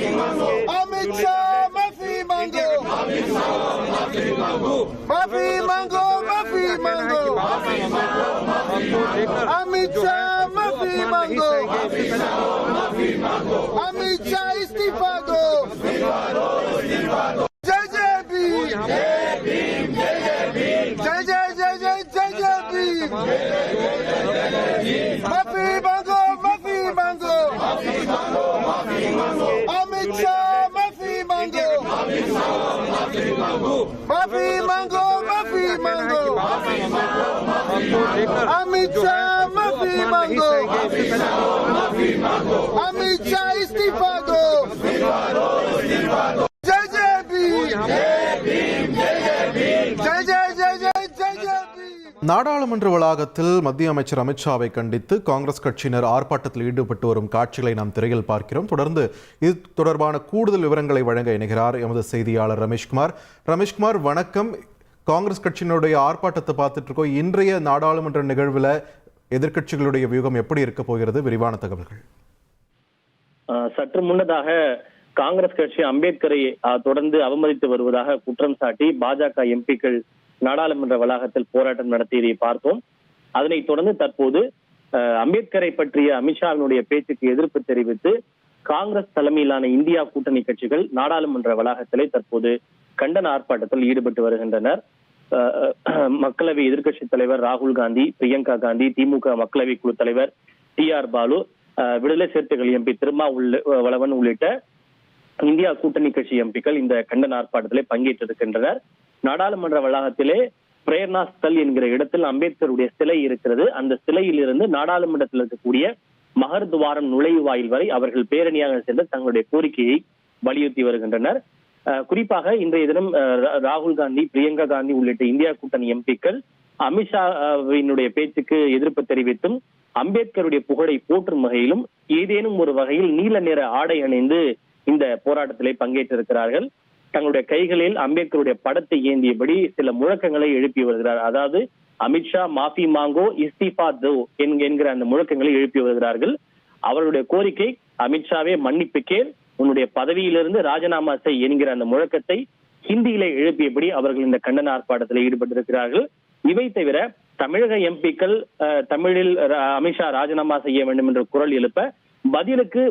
Amit Shah, Mafi Mango. Mafi Mango, Mafi Mango. Amit Shah, Mafi Mango. Amit Shah, istifa do. Jai Jai Bhim. Jai Jai Jai Jai Jai Jai Bhim. Mafi Mango, Mafi Mango. Amit Shah, Mafi Mango. Mafi Mango, Mafi Mango. Amit Shah, Mafi Mango. Amit Shah, istifa do. Jai Jai Bhim. Jai Jai Jai Jai Jai Jai Bhim. நாடாளுமன்ற வளாகத்தில் மத்திய அமைச்சர் அமித்ஷாவை கண்டித்து காங்கிரஸ் கட்சியினர் ஆர்ப்பாட்டத்தில் ஈடுபட்டு வரும் காட்சிகளை நாம் திரையில் பார்க்கிறோம். தொடர்ந்து இது தொடர்பான கூடுதல் விவரங்களை வழங்க இணைகிறார் எமது செய்தியாளர் ரமேஷ்குமார். ரமேஷ்குமார், வணக்கம். காங்கிரஸ் கட்சியினுடைய ஆர்ப்பாட்டத்தை பார்த்துட்டு இருக்கோம். இன்றைய நாடாளுமன்ற நிகழ்வில் எதிர்க்கட்சிகளுடைய வியூகம் எப்படி இருக்க போகிறது? விரிவான தகவல்கள். சற்று முன்னதாக காங்கிரஸ் கட்சி அம்பேத்கரை தொடர்ந்து அவமதித்து வருவதாக குற்றம் சாட்டி பாஜக எம்பிக்கள் நாடாளுமன்ற வளாகத்தில் போராட்டம் நடத்தியதை பார்த்தோம். அதனைத் தொடர்ந்து தற்போது அம்பேத்கரை பற்றிய அமித்ஷாவினுடைய பேச்சுக்கு எதிர்ப்பு தெரிவித்து காங்கிரஸ் தலைமையிலான இந்தியா கூட்டணி கட்சிகள் நாடாளுமன்ற வளாகத்திலே தற்போது கண்டன ஆர்ப்பாட்டத்தில் ஈடுபட்டு வருகின்றனர். மக்களவை எதிர்க்கட்சித் தலைவர் ராகுல் காந்தி, பிரியங்கா காந்தி, திமுக மக்களவை குழு தலைவர் TR பாலு, விடுதலை சிறுத்தைகள் எம்பி திருமாவளவன் உள்ளிட்ட இந்தியா கூட்டணி கட்சி எம்பிக்கள் இந்த கண்டன ஆர்ப்பாட்டத்திலே பங்கேற்றிருக்கின்றனர். நாடாளுமன்ற வளாகத்திலே பிரேரணா ஸ்தல் என்கிற இடத்தில் அம்பேத்கருடைய சிலை இருக்கிறது. அந்த சிலையில் இருந்து நாடாளுமன்றத்தில் இருக்கக்கூடிய மகர் துவாரம் நுழைவாயில் வரை அவர்கள் பேரணியாக சென்று தங்களுடைய கோரிக்கையை வலியுறுத்தி வருகின்றனர். குறிப்பாக இன்றைய தினம் ராகுல் காந்தி, பிரியங்கா காந்தி உள்ளிட்ட இந்தியா கூட்டணி எம்பிக்கள் அமித்ஷாவினுடைய பேச்சுக்கு எதிர்ப்பு தெரிவித்தும் அம்பேத்கருடைய புகழை போற்றும் வகையிலும் ஏதேனும் ஒரு வகையில் நீல நிற ஆடை அணிந்து இந்த போராட்டத்திலே பங்கேற்றிருக்கிறார்கள். தங்களுடைய கைகளில் அம்பேத்கருடைய படத்தை ஏந்தியபடி சில முழக்கங்களை எழுப்பி வருகிறார். அதாவது அமித்ஷா மாஃபி மாங்கோ, இஸ்திஃபா தோ என்கிற அந்த முழக்கங்களை எழுப்பி வருகிறார்கள். அவர்களுடைய கோரிக்கை அமித்ஷாவே மன்னிப்பு கேள், உன்னுடைய பதவியிலிருந்து ராஜினாமா செய் என்கிற அந்த முழக்கத்தை ஹிந்தியிலே எழுப்பியபடி அவர்கள் இந்த கண்டன ஆர்ப்பாட்டத்தில் ஈடுபட்டிருக்கிறார்கள். இவை தவிர தமிழக எம்பிக்கள் தமிழில் அமித்ஷா ராஜினாமா செய்ய வேண்டும் என்ற குரல் எழுப்ப பதிலுக்கு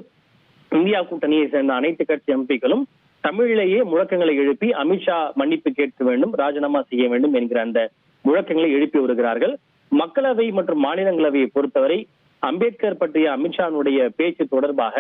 இந்தியா கூட்டணியை சேர்ந்த அனைத்து கட்சி எம்பிக்களும் தமிழிலேயே முழக்கங்களை எழுப்பி அமித்ஷா மன்னிப்பு கேட்க வேண்டும், ராஜினாமா செய்ய வேண்டும் என்கிற அந்த முழக்கங்களை எழுப்பி வருகிறார்கள். மக்களவை மற்றும் மாநிலங்களவையை பொறுத்தவரை அம்பேத்கர் பற்றிய அமித்ஷாவுடைய பேச்சு தொடர்பாக